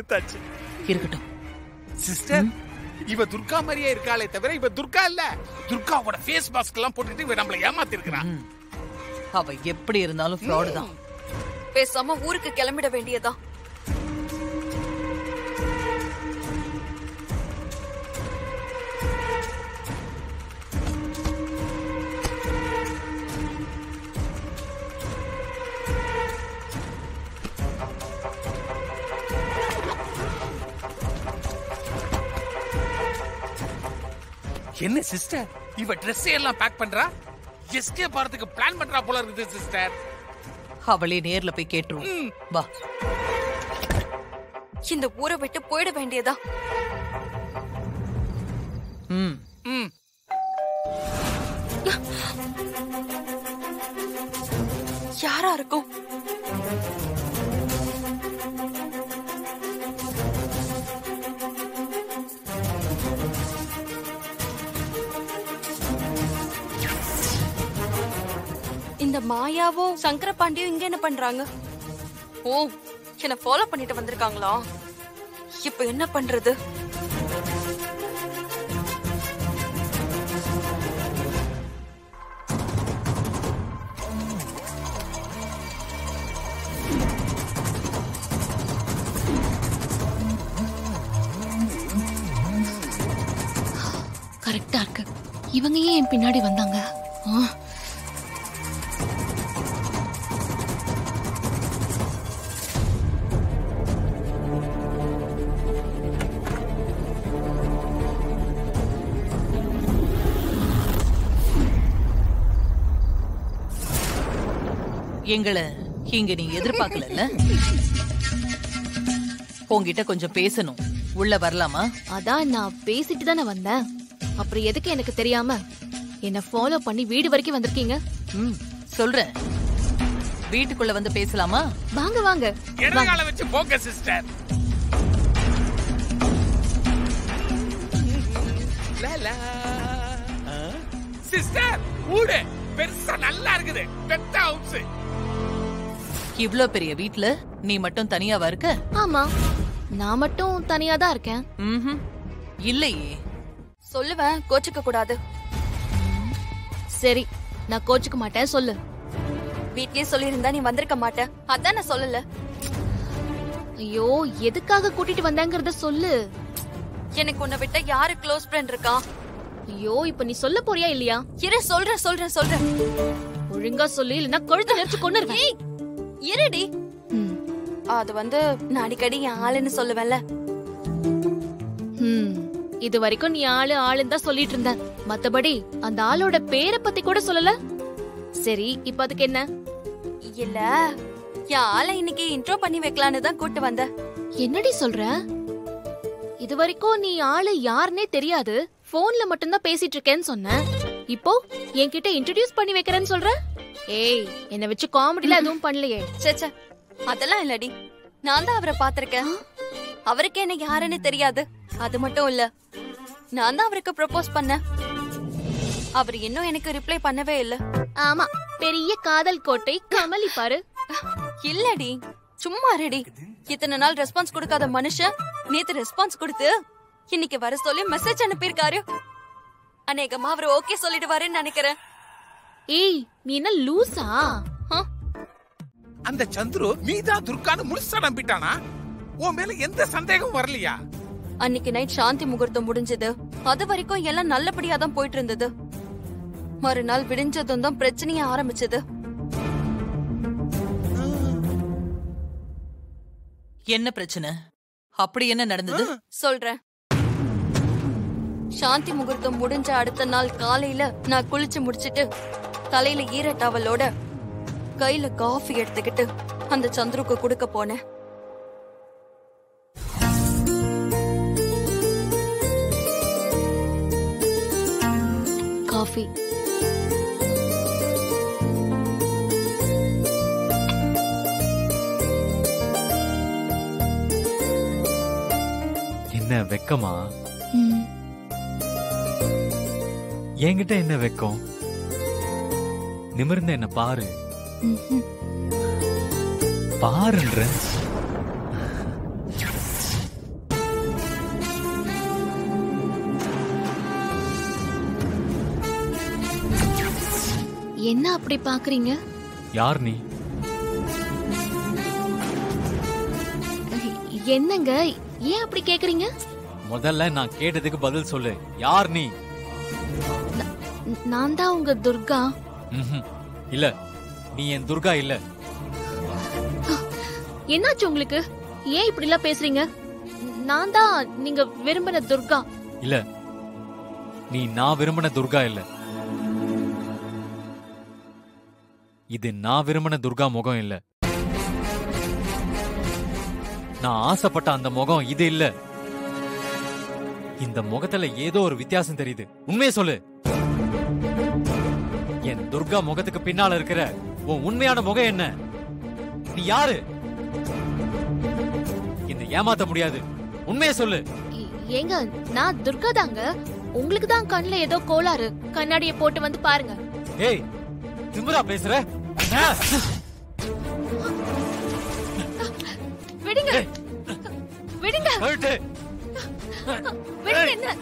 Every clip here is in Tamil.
கொடுத்தாச்சு. இருக்கட்டும் சிஸ்டர், இவ துர்கா மாதிரியே இருக்காளே தவிர இவ துர்கா இல்ல. துர்காவோட ஃபேஸ் மாஸ்க் எல்லாம் போட்டுட்டு இவ நம்மள ஏமாத்தி இருக்கறா. அவ எப்படி இருந்தாலும் ஃப்ராட் தான். பேசாம ஊருக்கு கிளம்பிட வேண்டியதா. என்ன சிஸ்டர், இவ Dress எல்லாம் பேக் பண்றா? எஸ்கேப் ஆறதுக்கு பிளான் பண்றா போல இருக்குது சிஸ்டர். அவளே நேர்ல போய் கேட்டுருவோம். வா. இந்த ஊரை விட்டு போயிட வேண்டியதா. யாரா இருக்கும்? இந்த மாயாவும் சங்கர பாண்டியும் இங்க என்ன பண்றாங்க? ஓ, என்ன ஃபாலோ பண்ணிட்டு வந்திருக்காங்களா? இப்ப என்ன பண்றது? கரெக்டா இருக்கு. இவங்க ஏன் என் பின்னாடி வந்தாங்க? எங்களை இங்க நீ எதிர்பார்க்கல. உன்கிட்ட கொஞ்சம் பேசணும். உள்ள வரலாமா? அதான் நான் பேசிட்டு தானே வந்தேன். அப்புறம் எதுக்கு எனக்கு தெரியாம என்ன ஃபாலோ பண்ணி வீடு வரைக்கும் வந்திருக்கீங்க? சொல்றேன். வீட்டுக்குள்ள வந்து பேசலாமா? வாங்க வாங்க. இடகால வச்சு போங்க சிஸ்டர். லாலா. சிஸ்டர், ஊடு பெருசா நல்லா இருக்குது. பெத்த ஹவுஸ். இவ்ளோ பெரிய வீட்ல நீ மட்டும் தனியாவா இருக்க? ஆமா, நான் மட்டும் தனியா தான் இருக்கேன். இல்லையே. சொல்லுவேன், கோச்சுக்க கூடாது. சரி, நான் கோச்சுக்க மாட்டேன். சொல்லு. வீட்லயே சொல்லியிருந்தா நீ வந்திருக்க மாட்ட. அதான் நான் சொல்லல. ஐயோ, எதுக்காக கூட்டிட்டு வந்தேங்கறத சொல்லு. எனக்கு உன்னை விட்ட யாரு க்ளோஸ் ஃப்ரெண்ட் இருக்கா? ஐயோ, இப்ப நீ சொல்ல போறியா இல்லையா? இரு, சொல்றேன். ஒழுங்கா சொல்லு, இல்லன்னா கழுத்து நெரிச்சு கொன்னுருவேன். இருடி. அது நான் அடிக்கடி என் ஆளுன்னு சொல்லுவேன்ல. இது வரைக்கும் நீ ஆளுன்னு தான் சொல்லிட்டு இருந்த. மத்தபடி அந்த ஆளோட பேரை பத்தி கூட சொல்லல. சரி, இப்ப அதுக்கு என்ன? இல்ல, என் ஆளை இன்னைக்கு இன்ட்ரோ பண்ணி வைக்கலான்னு தான் கூட்டு வந்த. என்னடி சொல்ற? இது வரைக்கும் நீ ஆளு யாருன்னே தெரியாது, போன்ல மட்டும்தான் பேசிட்டு இருக்கேன்னு சொன்ன. இப்போ என்கிட்ட இன்ட்ரோடியூஸ் பண்ணி வைக்கிறேன்னு சொல்ற? ஏய், என்ன வச்சு காமெடில எதுவும் பண்ணலையே? சேச்சே, அதெல்லாம் இல்லடி. நான் தான் அவரை பாத்திருக்கேன். அவருக்கு என்ன யாருன்னு தெரியாது. அது மட்டும் இல்ல, நான் தான் அவருக்கு ப்ரொபோஸ் பண்ணேன். அவர் இன்னும் எனக்கு ரிப்ளை பண்ணவே இல்ல. ஆமா, பெரிய காதல் கோட்டை கமலி பாரு. இல்லடி, சும்மா ரெடி. இத்தனை நாள் ரெஸ்பான்ஸ் கொடுக்காத மனுஷன் நேத்து ரெஸ்பான்ஸ் கொடுத்து இன்னைக்கு வர சொல்லி மெசேஜ் அனுப்பியிருக்காரு. அநேகமா அவர் ஓகே சொல்லிடுவாருன்னு நினைக்கிறேன். ஏய், நீ என்ன லூசா? அந்த சந்துரு நீதான் துர்கான்னு முழுசா நம்பிட்டானா? உன் மேல எந்த சந்தேகம் வரலையா? அன்னைக்கு நைட் சாந்தி முகூர்த்தம் முடிஞ்சது. அது வரைக்கும் எல்லாம் நல்லபடியா தான் போயிட்டு இருந்தது. மறுநாள் விடிஞ்சதும் தான் பிரச்சனைய ஆரம்பிச்சது. என்ன பிரச்சனை? அப்படி என்ன நடந்தது? சொல்றேன். சாந்தி முகூர்த்தம் முடிஞ்ச அடுத்த நாள் காலையில நான் குளிச்சு முடிச்சிட்டு தலையில ஈர டவலோட கையில காஃபி எடுத்துக்கிட்டு அந்த சந்துருக்கு கொடுக்க போனேன். காஃபி. என்ன வெக்கமா? என்கிட்ட என்ன வெக்கம்? நிமிர்ந்த என்ன பாரு. பாருன்ற என்ன அப்படி பாக்குறீங்க? யார் நீ? என்னங்க ஏன் அப்படி கேக்குறீங்க? முதல்ல நான் கேட்டதுக்கு பதில் சொல்லு. யார் நீ? நான் தான் உங்க துர்கா. இல்ல, நீ என் துர்கா இல்ல. என்னாச்சு உங்களுக்கு? ஏன் இப்படி எல்லாம் பேசுறீங்க? நான் தான் நீங்க விரும்பின துர்கா. இல்ல, நீ நான் விரும்பின துர்கா இல்ல. இது நான் விரும்பின துர்கா முகம் இல்ல. நான் ஆசைப்பட்ட அந்த முகம் இது இல்ல. இந்த முகத்துல ஏதோ ஒரு வித்தியாசம் தெரியுது. உண்மையை சொல்லு. என் துர்கா முகத்துக்கு பின்னால இருக்கிற உன் உண்மையான முகம் என்ன? நீ யாரு? என்ன ஏமாத்த முடியாது. உண்மையை சொல்லு. ஏங்க, நான் துர்கா தாங்க. உங்களுக்கு தான் கண்ணுல ஏதோ கோளாறு. கண்ணாடியை போட்டு வந்து பாருங்க. ஏய், திமிரா பேசுற? விடுங்க, விடுங்க, விடுங்க. என்ன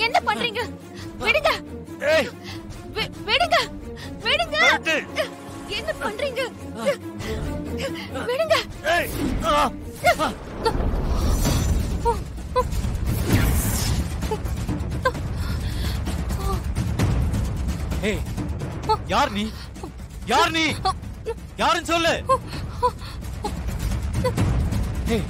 என்ன பண்றீங்க? விடுங்க, விடுங்க, விடுங்க. என்ன பண்றீங்க? விடுங்க. ஏய், யார் நீ? யார் நீ? யாருன்னு சொல்லு. ஏய்,